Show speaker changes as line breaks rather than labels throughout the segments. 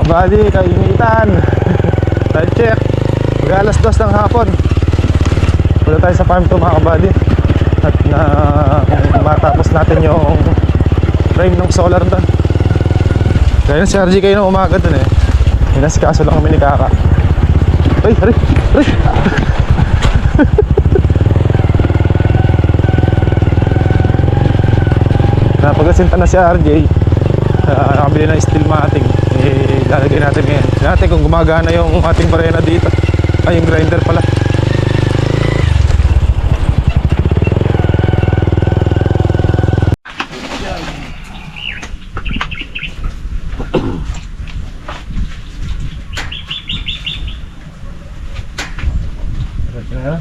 Kabady, kainitan. Time check. Mag-alas 2 ng hapon. Wala tayo sa farm to mga kabady. At na matapos natin yung frame ng solar doon. Kaya si RG kayo ng umaga doon eh. Hinasikaso lang kami ni Kaka. Ay, hari. Napagasinta na si RJ. Nakabili na steel matting. Lalagay natin ngayon. Tignan natin kung gumagana yung ating barena dito. Ay, yung grinder pala.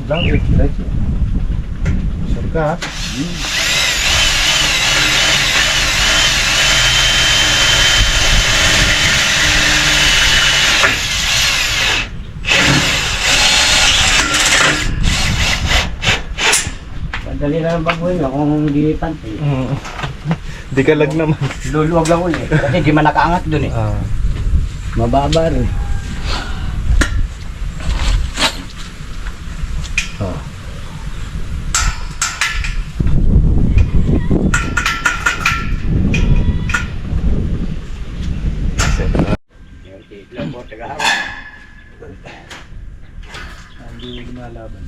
Lang, diretso. Sorry ka ha.
Dali na lang baguhin nga kung hindi pantay.
Di ka lag naman.
Luluwag lang ulit. Kasi di man nakaangat dun eh. Mababa rin. Oh. Ilang po tagahawak.
Hindi lumalaban.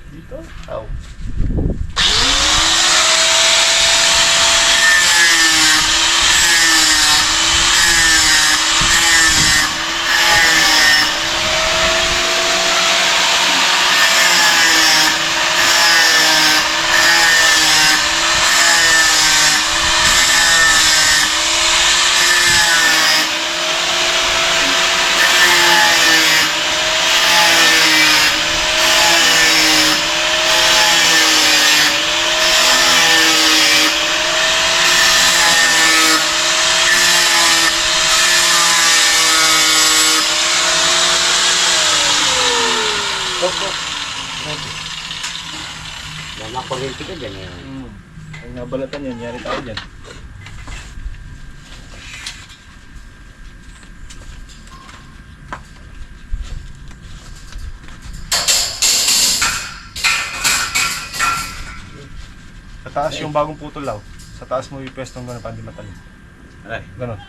Dito? Oh.
Wala kuryente ka dyan eh.
Ang nabalatan yan, yari tayo dyan. Sa taas yung bagong putol law. Sa taas mo yung pwestong gano'n pa hindi matalim.
Aray.
Gano'n.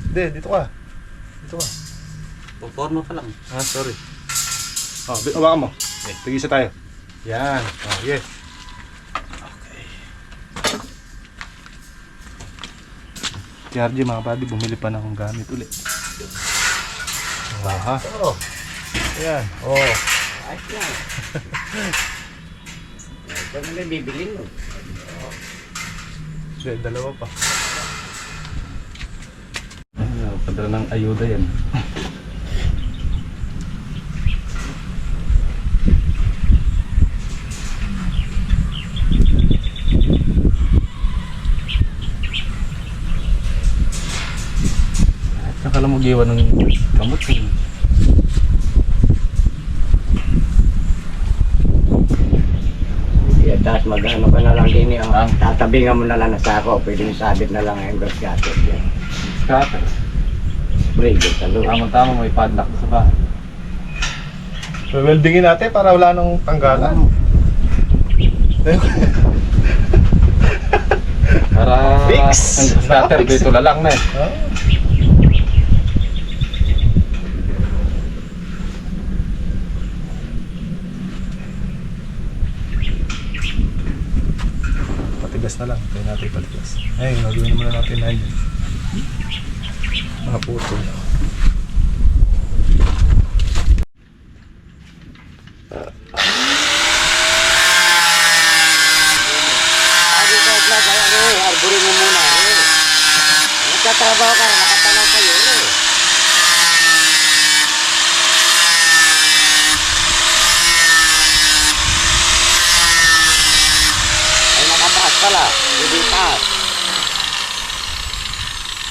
Hindi, dito ka. Dito ka.
Puporno ka lang.
Sorry. Hawakan mo. Okay, tigisa tayo. Yan. Yes. Okay. Si RJ mga buddy, bumili pa na akong gamit ulit. Aha.
Oo.
Ayan.
Ayos lang. Ito na lang bibilin mo.
Dalawa pa. Padala ng ayuda yan. Nakala mo giwan ng kamot eh.
Tapos mag-ano ka na lang din eh. Tatabingan mo na lang na sako. Pwede mo sabit na lang yung grass cutter dyan.
Cutter?
Brake sa loob.
Tama-tama may padlock sa bahay. So, weldingin natin para wala nang tanggalan.
Para
fix!
ang starter dito lalang na eh.
natin palitas. Ayun, gagawin muna natin na yun. Mga putol.
Arborin mo muna. Nagtatrabaho ka, nakatanaw kayo. Ay, nakataas pala. Hindi taas.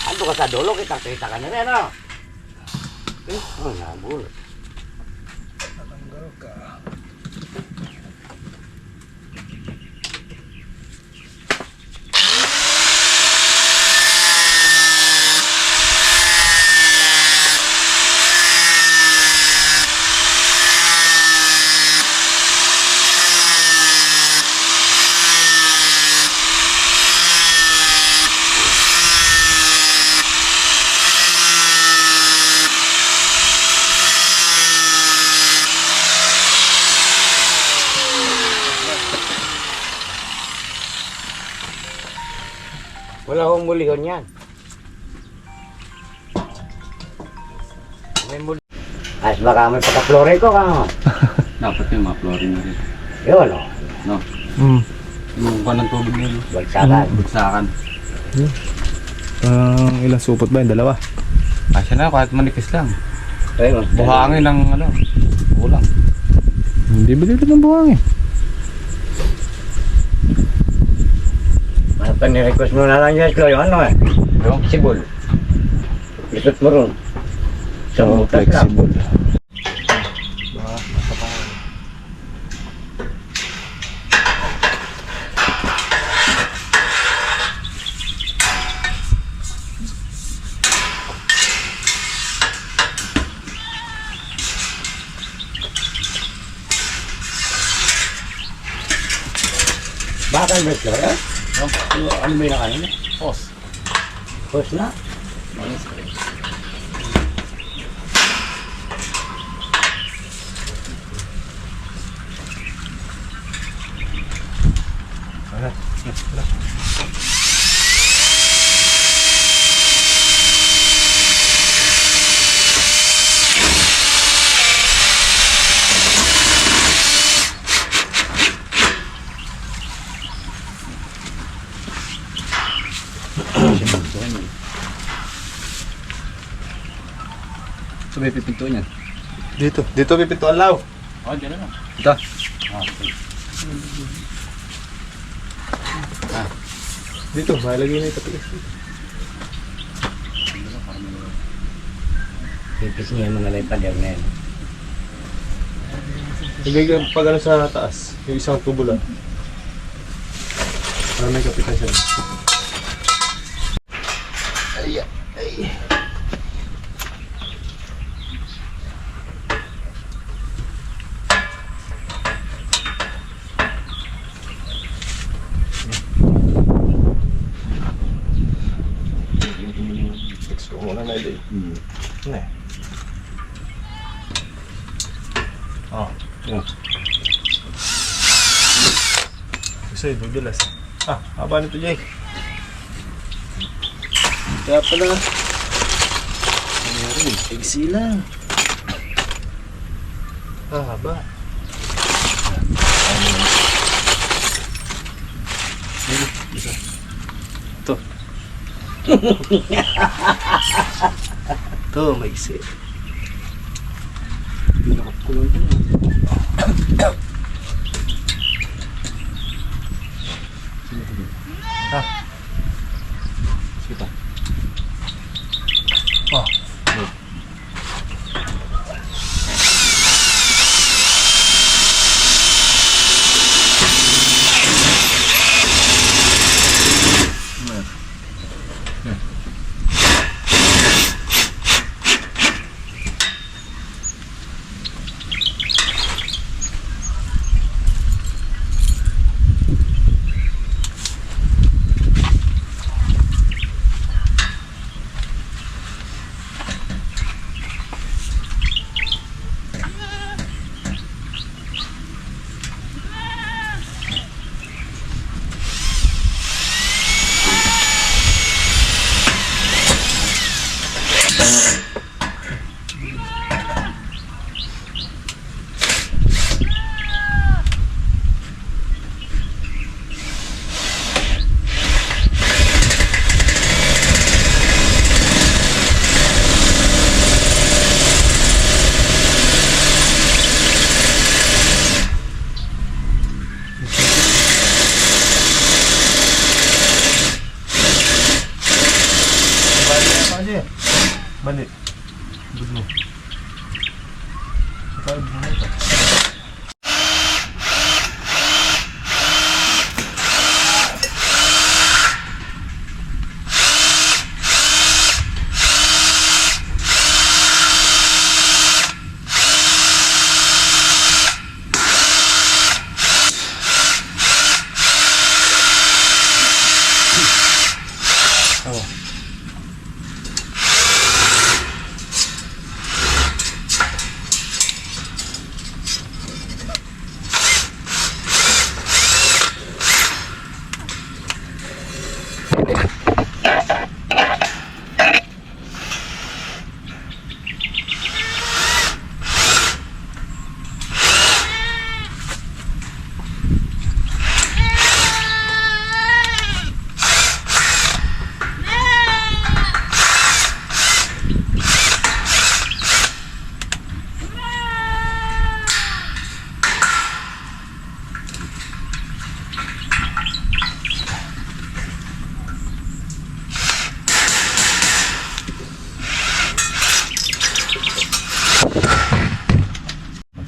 Ando ka sa dulo, kita-kita ka na rin, no? Oh, nabul.
Tatanggal ka.
Wala akong mulihon yan. May muli. As baka may pagka-flooring ko ka.
Dapat yung mga flooring na rin.
Yun, o.
No? Yung kuha ng tubig nila.
Bagsakan.
Bagsakan.
Ilang supot ba yun? Dalawa?
Asya na, kahit manipis lang.
Ayun,
Buhangin ng ano. Kulang.
Hindi ba dito ng buhangin?
Panirequest mo na lang yan, Chloe, ano eh?
Yung?
Sibol. Lisot mo ron. So,
Flexible.
Bakal ba, Chloe? Ano ba yung nakanin?
Pos.
Hos na.
So may pipinto niyan.
Dito pipinto ang law.
Oh, dyan na lang. Ito.
Dito, malagay na yung katigas dito.
Pipis niya mo na lang yung pader na yan.
Lagay pag ano sa taas, yung isang tubo lang. Para may kapitan siya. Ay. Fix ko muna na ito. Ano eh? Oh. Kasi dudulas. Haba nito, Jay. Kaya pala. Nangyari, iksi lang. Haba. Isa. Ito. Ito, maiksi. Pinakakulong ito. Kita.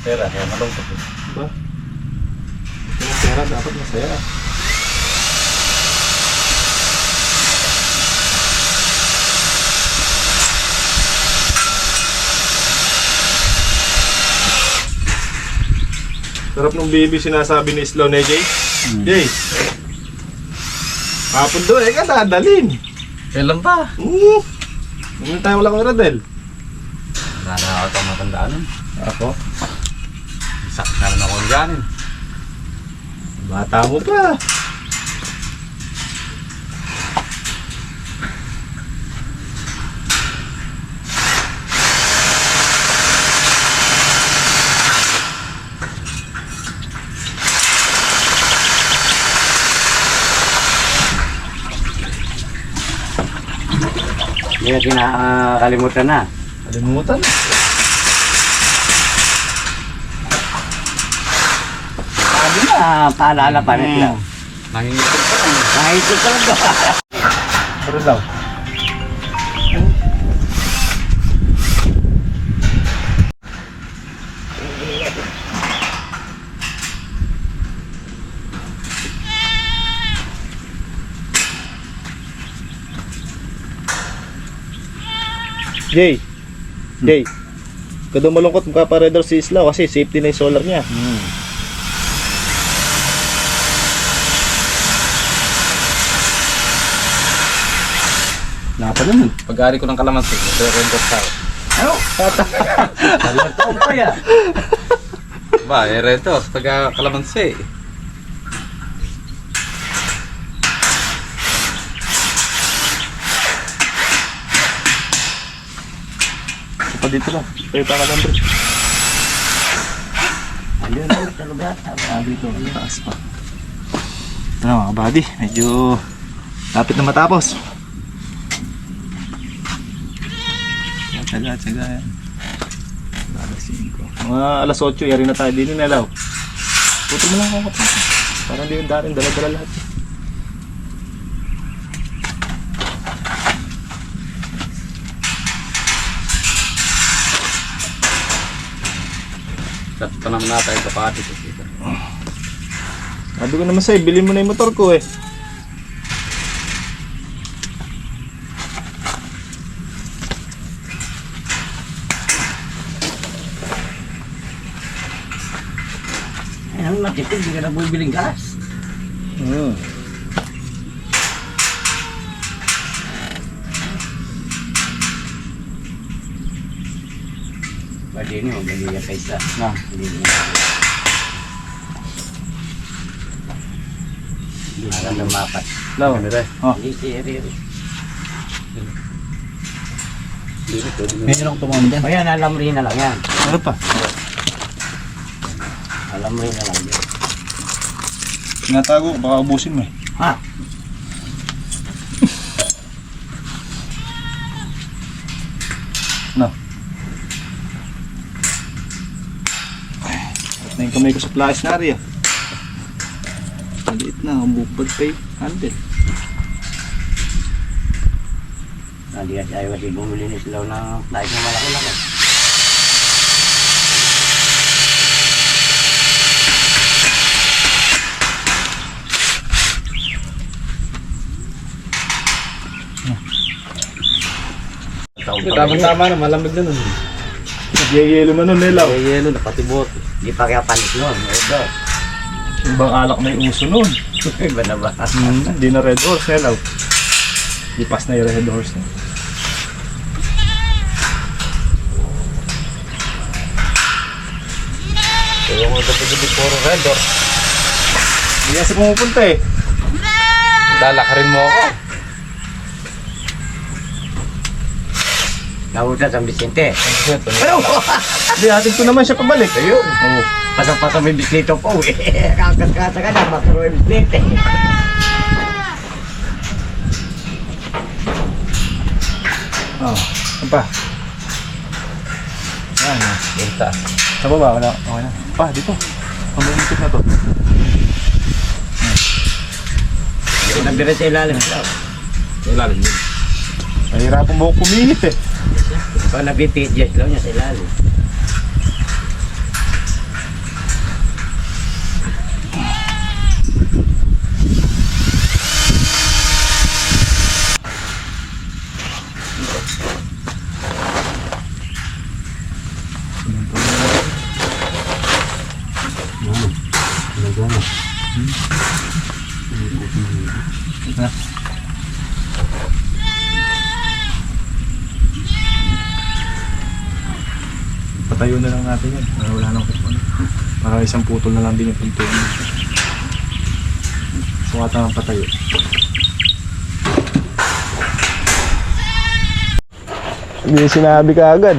Pera, kaya malungkot.
Diba? Yung pera dapat masaya. Sarap ng baby sinasabi ni Slow na Jay. Jay. Hapon doon ka dadalhin.
Kailan ba?
Hindi tayo wala kang Radel.
Wala na ako itong matandaan.
Ako?
Sakit na rin ako dyan.
Bata mo pa.
Hindi na kinakalimutan na.
Kalimutan.
Sabi na, paalala pa nila.
Nangingisip ka lang.
Nakisip ka lang ba?
Pero daw. Jay. Jay. Kada malungkot magkaparedor si Isla kasi safety na yung solar niya.
Napa naman. Pag-ari ko ng kalamansi, re-rentos ka.
Ano? Talatong pa yan.
Ba, rentos. Pag-kalamansi.
Pa dito lang. Kaya pa ka lang bro.
Ayun na, sa lugar.
Dito, taas pa. Ano mga buddy, medyo lapit na matapos. Tsaga yan. Mga alas 8, yari na tayo din nalaw. Puto mo lang ako kapag. Parang hindi yung dating dala-dala lahat.
At panam na tayo kapatid.
Sabi ko naman sa'yo, bilhin mo na yung motor ko eh.
Ayun, matipid, hindi ka na bumibiling gas. Pwede nyo, ganyan yung kaisa.
Na.
Alam na mapat.
Law. Oh.
Hindi siya rin.
Ngayon ako tumama dyan.
Ayan, alam rin na lang yan.
Ano pa?
Alam rin na lang yan.
Tinatago ko, baka ubusin mo eh.
Ha?
No. At na yung kamay ko sa flash na rin ah. Maliit na, bukbad pa yung handle.
Hindi kasi ayaw kasi bumili ni Silaw ng flight na malaki-laki.
Tama na, malamig na nun.
Nagyayelo na nun nila.
May yelo na pati bote.
Di pa kaya panis nun. Ito.
Ibang alak na yung uso nun.
Iba na ba?
Hindi na Red Horse nila. Ipas na yung Red Horse na.
Kaya mo gabi-gabi puro red or.
Hindi kasi pumupunta eh.
Lalakarin mo ako.
Nauna sa Vicente.
Hindi, atin ko naman siya pabalik.
Ayun.
Oo.
Pasang-pasang may bislito po eh. Kakasakasa ka na, makaro yung bislito eh.
Oo. Ano pa? Yan.
Punta.
Sa baba, wala. Okay na. Pa, dito. Pambumitik na to.
Hindi ko nabira sa ilalim.
Ilalim yun.
Mahirapan mo kumihit eh.
Pag nabipidyes lang niya sa ilalim.
Patayo na lang natin yan. Wala nang kupon. Para isang putol na lang din yung pinto. Sukatan ang patayo. Hindi sinabi ka agad.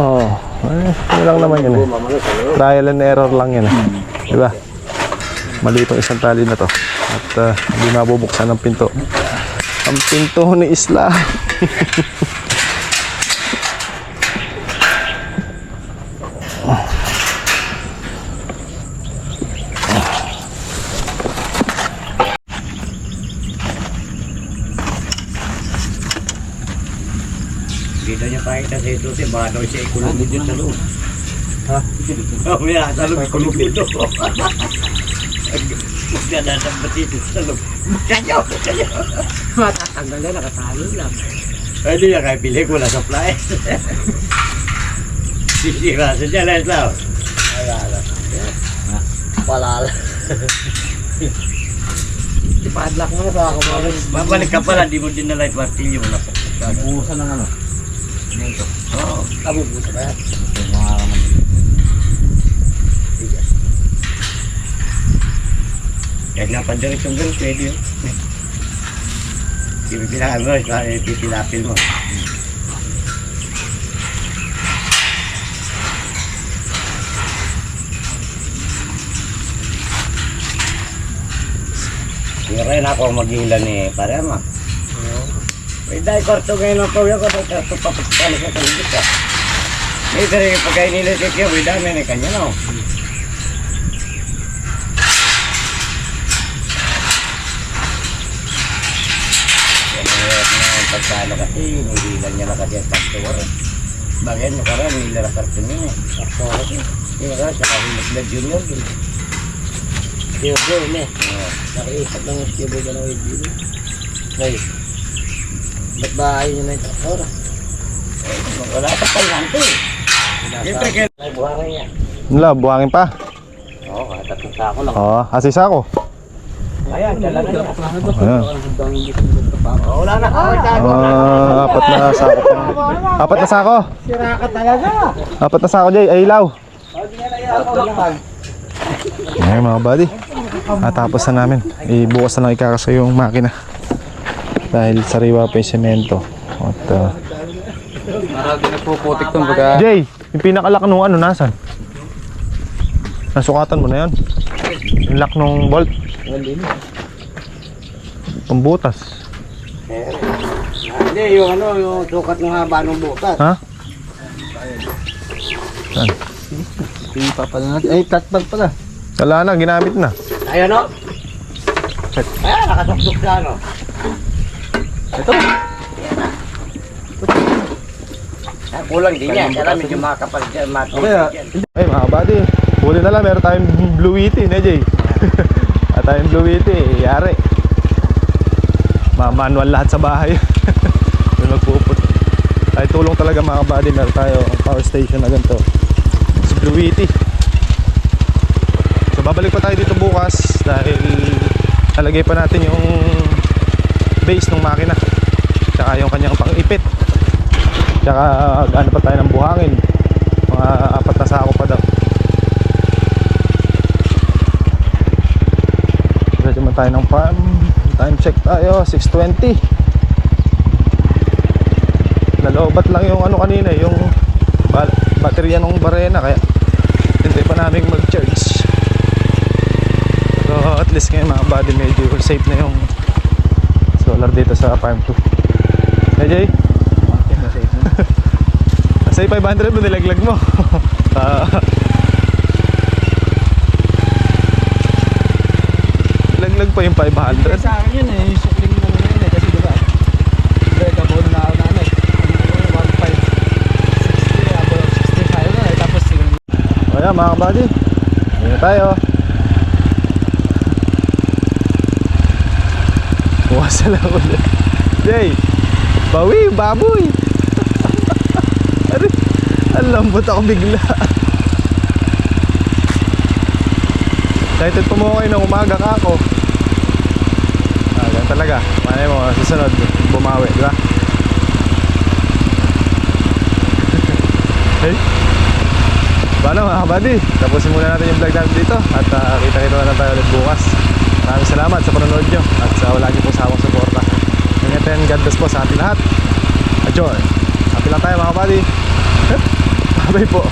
Oo. Ano lang naman yun eh. Trial and error lang yan eh. Diba? Mali itong isang tali na to. At hindi mabubuksan ang pinto. Ang pinto ni Isla.
Hindi na niya pakita sa ito, baka daw siya ikulubid yun sa loob. Ha? Mamaya, sa loob ikulubid ito. Magdadasambat dito sa loob. Kanyo! Matatanggal na, nakatalo lang. Ay, di na kayo pelikula sa fly. Sisira sa dyan, Leslaw. Wala lang. Ipadlock mo na ba ako? Babalik ka pala, di mo din na light martilyo mo na po.
Buhusan ng ano.
Oo, kabubuta ba yan? Kahit napandarit yung girl, pwede yun. Pipilapin mo, pipilapin mo. Hindi rin ako mag-ilan eh, pare mo. May dahil korto ngayon ang pawya ko, ito papapalo sa kalibit ka. May rin pagkain nila sa kaya, may dami na kanya no. Pagkano kasi, hindi lang niya nakasya sa store. Bagay mo karan, hindi lang karton yun eh. Hindi ka, siya kahulog na junior. Junior yun eh. Nakiisap lang yung skibbo ka na with junior. Ngayon, ba't ba ayaw nyo na yung traktor? Wala pa pa lang ito eh. Siyempre kayo. Ay, buhangin yan.
Wala, buhangin pa.
Oo, tatlong sako lang.
Oo, asisa ko.
Ayan, dala na yan.
Ayan.
Wala na kaway tayo.
Apat na sako pa. Apat na sako.
Sira ka talaga.
Apat na sako, Jay. Ay, ilaw. Ayan, mga buddy. Natapos na namin. Ibukas na lang ikakasa yung makina. Dahil sariwa pa yung semento. At,
Marami nagpuputik itong baga.
Jay, yung pinakalak nung ano, nasan? Nasukatan mo na yan. Yung lock nung bolt. Pambutas.
Hindi, yung ano, yung sukat ng haba ng butas.
Ha? Saan?
Pipa pala natin. Ay, tatbag pala.
Wala na, ginamit na.
Ayan o. Ayan, nakasukduk sa ano.
Ito.
Ah, kulang din yan. Kaya medyo makapal dyan.
Kaya,
Ay, mga buddy. Huli na lang, meron tayong Blue Witty, ne, Jay? At tayong Blue Witty, yari. Manual lahat sa bahay. Yung nagpuput. Ay tulong talaga mga kabady, meron tayo ang power station na ganito sa Bluity. So babalik pa tayo dito bukas dahil nalagay pa natin yung base ng makina tsaka yung kanyang pang-ipit, tsaka gaano pa tayo ng buhangin, mga 4 na sako pa daw. Diretso mo tayo ng farm. Time check tayo 6:20. Nalobat lang yung ano kanina, yung baterya ng barena, kaya hintay pa namin mag-charge. So at least ngayon mga body, medyo safe na yung solar dito sa farm 2. Hey Jay, nasa 500 mo nilaglag mo. Laglag pa yung 500.
Sa akin yun eh, yung sukling naman yun eh. Kasi diba, breakable na ako na ano eh. 1.560, about 65 na eh. Tapos yung...
Kaya mga kabady, hindi na tayo. Buwasa lang ulit. Jay, bawi, baboy. Aray, ang lambot ako bigla. Excited po mo kayo ng umaga ka ako. Ganun talaga. Manay mo, susunod, bumawi, di ba? Hey, paano mga kabady? Tapusin muna natin yung vlog natin dito. At kita-kita na lang tayo ulit bukas. Maraming salamat sa panonood nyo. At sa wala niyo po sa akong suporta. Ingatin, God bless po sa ating lahat. Adjourn. Happy lang tayo mga kabady. Bye po.